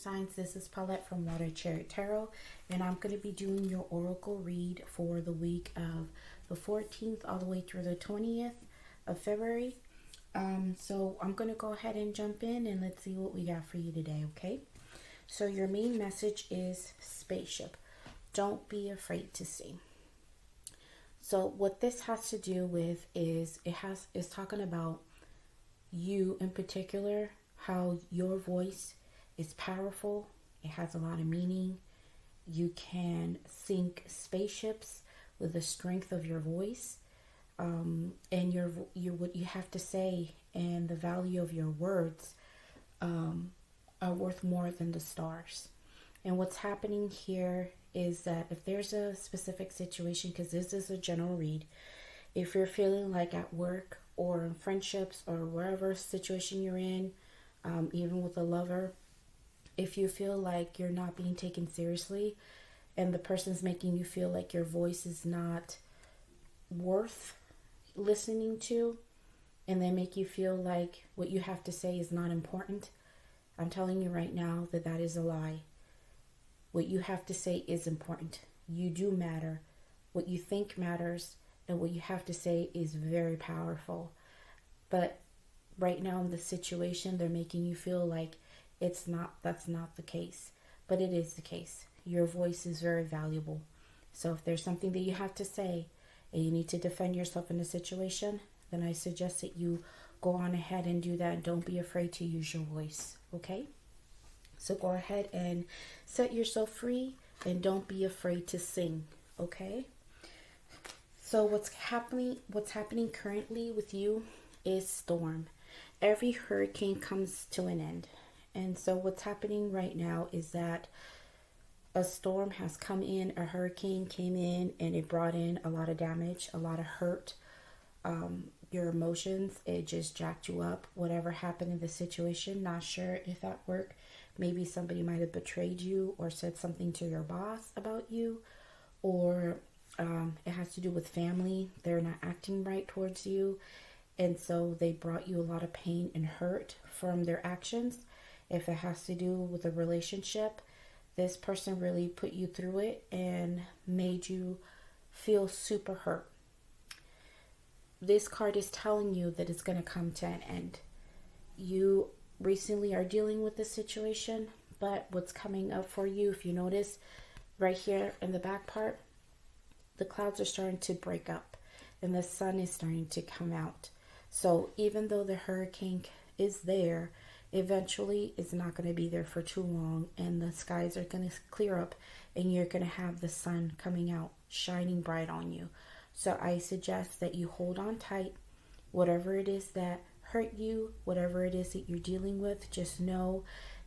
signs. This is Paulette from Water Cherry Tarot, and I'm going to be doing your oracle read for the week of the 14th all the way through the 20th of February. So I'm going to go ahead and jump in and let's see what we got for you today, okay? So your main message is spaceship. Don't be afraid to see. So what this has to do with is it's talking about you in particular, how your voice is powerful. It has a lot of meaning. You can sink spaceships with the strength of your voice, and your what you have to say and the value of your words are worth more than the stars. And what's happening here is that if there's a specific situation, because this is a general read, if you're feeling like at work or in friendships or wherever situation you're in, even with a lover, if you feel like you're not being taken seriously and the person's making you feel like your voice is not worth listening to, and they make you feel like what you have to say is not important, I'm telling you right now that that is a lie. What you have to say is important. You do matter. What you think matters, and what you have to say is very powerful. But right now in the situation, they're making you feel like that's not the case. But it is the case. Your voice is very valuable. So if there's something that you have to say and you need to defend yourself in a situation, then I suggest that you go on ahead and do that. Don't be afraid to use your voice, okay? So go ahead and set yourself free and don't be afraid to sing, okay? So what's happening currently with you is storm. Every hurricane comes to an end. And so what's happening right now is that a storm has come in, a hurricane came in, and it brought in a lot of damage, a lot of hurt. Your emotions, it just jacked you up. Whatever happened in the situation, not sure if at work, maybe somebody might have betrayed you or said something to your boss about you, or it has to do with family. They're not acting right towards you, and so they brought you a lot of pain and hurt from their actions. If it has to do with a relationship, this person really put you through it and made you feel super hurt. This card is telling you that it's going to come to an end. You recently are dealing with this situation, but what's coming up for you, if you notice right here in the back part, the clouds are starting to break up and the sun is starting to come out. So even though the hurricane is there, eventually it's not going to be there for too long, and the skies are going to clear up and you're going to have the sun coming out, shining bright on you. So I suggest that you hold on tight. Whatever it is that hurt you, whatever it is that you're dealing with, just know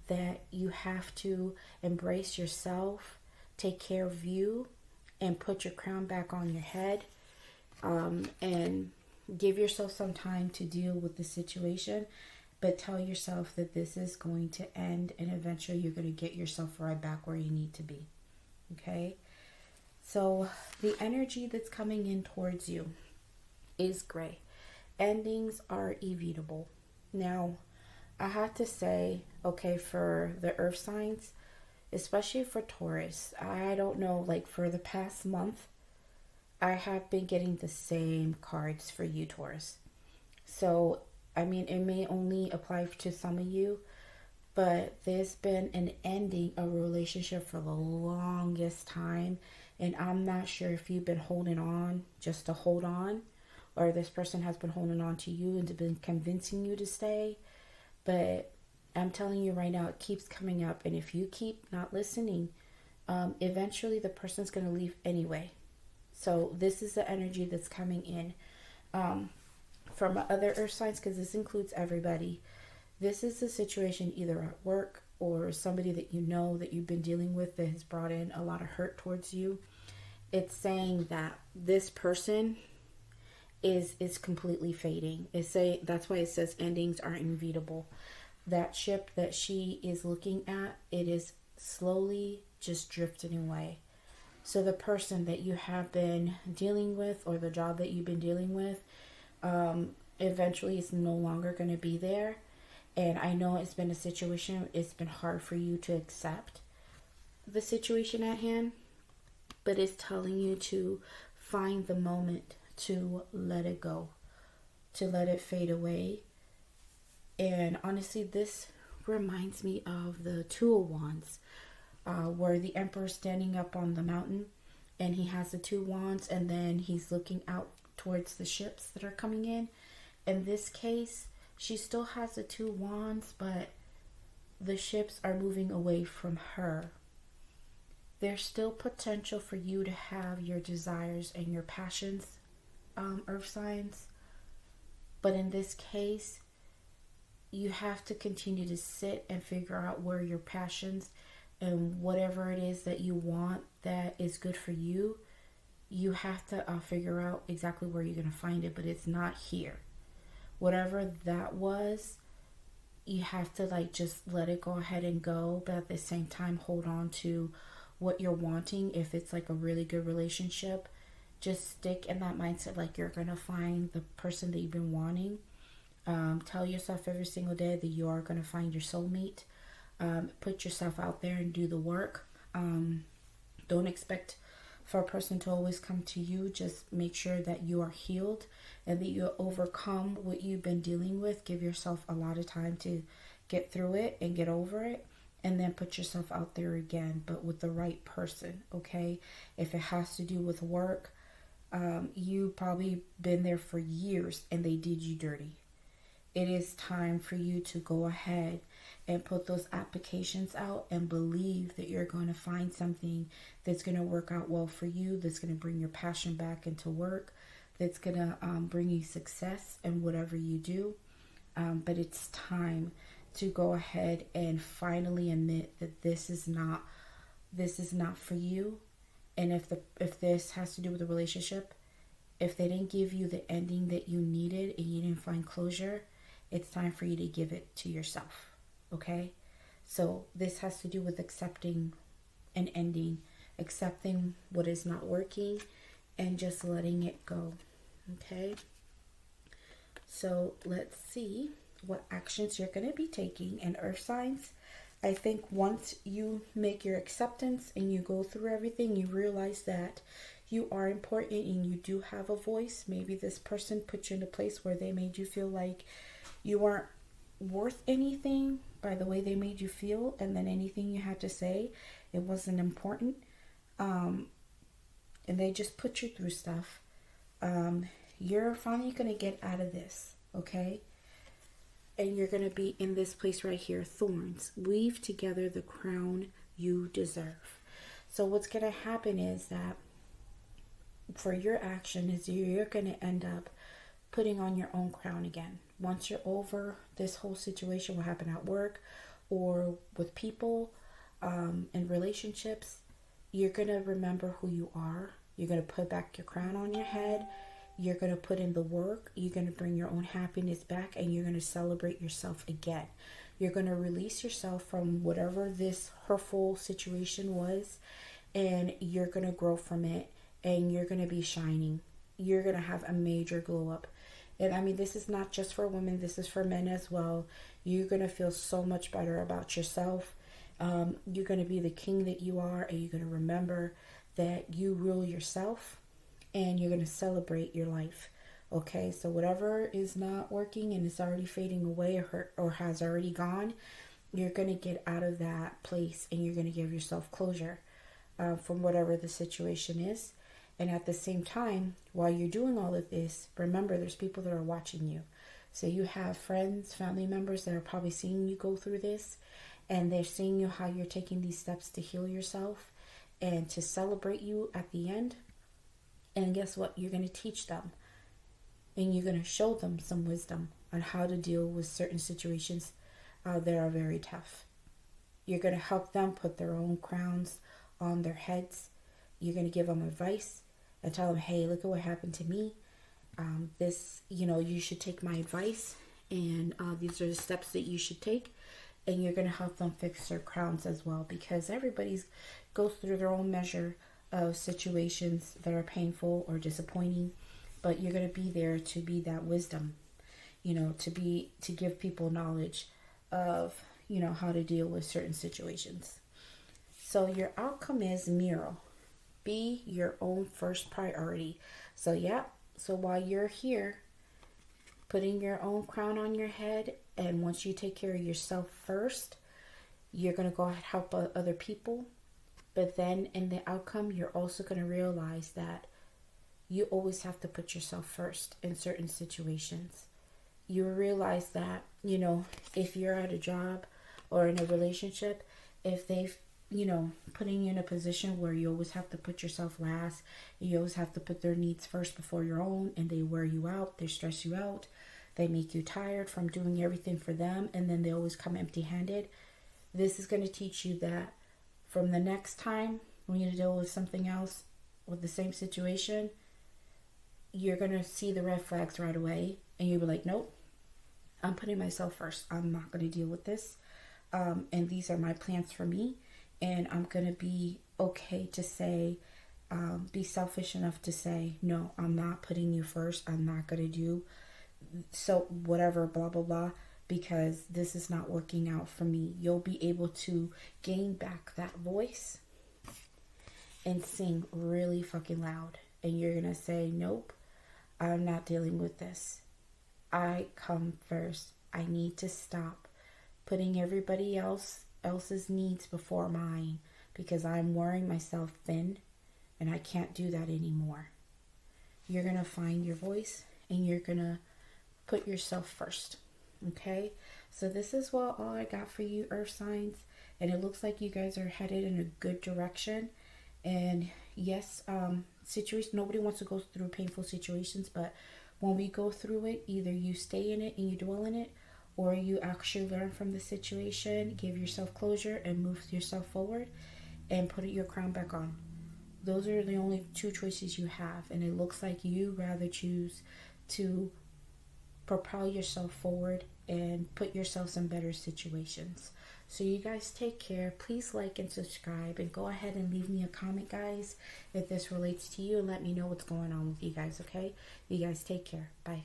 that you have to embrace yourself, take care of you, and put your crown back on your head, and give yourself some time to deal with the situation. But tell yourself that this is going to end, and eventually you're going to get yourself right back where you need to be. Okay? So the energy that's coming in towards you is gray. Endings are inevitable. Now, I have to say, okay, for the earth signs, especially for Taurus, I don't know, like for the past month, I have been getting the same cards for you, Taurus. So, I mean, it may only apply to some of you, but there's been an ending of a relationship for the longest time. And I'm not sure if you've been holding on just to hold on, or this person has been holding on to you and been convincing you to stay. But I'm telling you right now, it keeps coming up. And if you keep not listening, eventually the person's going to leave anyway. So this is the energy that's coming in. From other earth signs, because this includes everybody. This is a situation either at work or somebody that you know that you've been dealing with that has brought in a lot of hurt towards you. It's saying that this person is completely fading. That's why it says endings are inevitable. That ship that she is looking at, it is slowly just drifting away. So the person that you have been dealing with, or the job that you've been dealing with, eventually is no longer going to be there. And I know it's been a situation, it's been hard for you to accept the situation at hand, but it's telling you to find the moment to let it go, to let it fade away. And honestly, this reminds me of the Two of Wands, where the Emperor's standing up on the mountain and he has the two wands, and then he's looking out towards the ships that are coming in. In this case, she still has the two wands, but the ships are moving away from her. There's still potential for you to have your desires and your passions, earth signs. But in this case, you have to continue to sit and figure out where your passions and whatever it is that you want that is good for you, you have to figure out exactly where you're going to find it, but it's not here. Whatever that was, you have to like just let it go ahead and go, but at the same time hold on to what you're wanting. If it's like a really good relationship, just stick in that mindset like you're going to find the person that you've been wanting. Tell yourself every single day that you are going to find your soulmate. Put yourself out there and do the work. Don't expect for a person to always come to you. Just make sure that you are healed and that you overcome what you've been dealing with. Give yourself a lot of time to get through it and get over it, and then put yourself out there again, but with the right person, okay? If it has to do with work, you probably been there for years and they did you dirty. It is time for you to go ahead and put those applications out and believe that you're going to find something that's going to work out well for you, that's going to bring your passion back into work, that's going to bring you success in whatever you do. But it's time to go ahead and finally admit that this is not for you. And if this has to do with a relationship, if they didn't give you the ending that you needed and you didn't find closure, it's time for you to give it to yourself. Okay? So this has to do with accepting an ending, accepting what is not working, and just letting it go. Okay? So let's see what actions you're going to be taking in earth signs. I think once you make your acceptance and you go through everything, you realize that you are important and you do have a voice. Maybe this person put you in a place where they made you feel like you weren't worth anything by the way they made you feel, and then anything you had to say, it wasn't important. And they just put you through stuff. You're finally going to get out of this, okay? And you're going to be in this place right here, thorns. Weave together the crown you deserve. So what's going to happen is that for your action is you're going to end up putting on your own crown again. Once you're over this whole situation, what happened at work or with people and relationships, you're going to remember who you are. You're going to put back your crown on your head. You're going to put in the work. You're going to bring your own happiness back, and you're going to celebrate yourself again. You're going to release yourself from whatever this hurtful situation was, and you're going to grow from it, and you're going to be shining. You're going to have a major glow up. And I mean, this is not just for women. This is for men as well. You're going to feel so much better about yourself. You're going to be the king that you are, and you're going to remember that you rule yourself. And you're going to celebrate your life. Okay, so whatever is not working and is already fading away or has already gone, you're going to get out of that place and you're going to give yourself closure from whatever the situation is. And at the same time, while you're doing all of this, remember there's people that are watching you. So you have friends, family members that are probably seeing you go through this, and they're seeing you how you're taking these steps to heal yourself and to celebrate you at the end. And guess what? You're going to teach them. And you're going to show them some wisdom on how to deal with certain situations that are very tough. You're going to help them put their own crowns on their heads. You're going to give them advice and tell them, hey, look at what happened to me. You should take my advice. And these are the steps that you should take. And you're going to help them fix their crowns as well. Because everybody goes through their own measure of situations that are painful or disappointing, but you're going to be there to be that wisdom, to give people knowledge of, you know, how to deal with certain situations. So your outcome is mirror. Be your own first priority. So yeah, so while you're here putting your own crown on your head, and once you take care of yourself first, you're going to go ahead and help other people. But then in the outcome, you're also going to realize that you always have to put yourself first in certain situations. You realize that, you know, if you're at a job or in a relationship, if they've, you know, putting you in a position where you always have to put yourself last, you always have to put their needs first before your own, and they wear you out, they stress you out, they make you tired from doing everything for them, and then they always come empty-handed. This is going to teach you that from the next time when you deal with something else with the same situation, you're going to see the red flags right away, and you'll be like, nope, I'm putting myself first. I'm not going to deal with this. And these are my plans for me. And I'm going to be okay to say, be selfish enough to say, no, I'm not putting you first. I'm not going to do so whatever, blah, blah, blah, because this is not working out for me. You'll be able to gain back that voice and sing really fucking loud. And you're going to say, nope, I'm not dealing with this. I come first. I need to stop putting everybody else's needs before mine, because I'm wearing myself thin and I can't do that anymore. You're going to find your voice and you're going to put yourself first. Okay? So this is all I got for you, earth signs, and it looks like you guys are headed in a good direction. And yes, nobody wants to go through painful situations, but when we go through it, either you stay in it and you dwell in it, or you actually learn from the situation, give yourself closure, and move yourself forward and put your crown back on. Those are the only two choices you have, and it looks like you rather choose to propel yourself forward and put yourselves in better situations. So you guys take care. Please like and subscribe, and go ahead and leave me a comment, guys, if this relates to you, and let me know what's going on with you guys. Okay, you guys take care. Bye.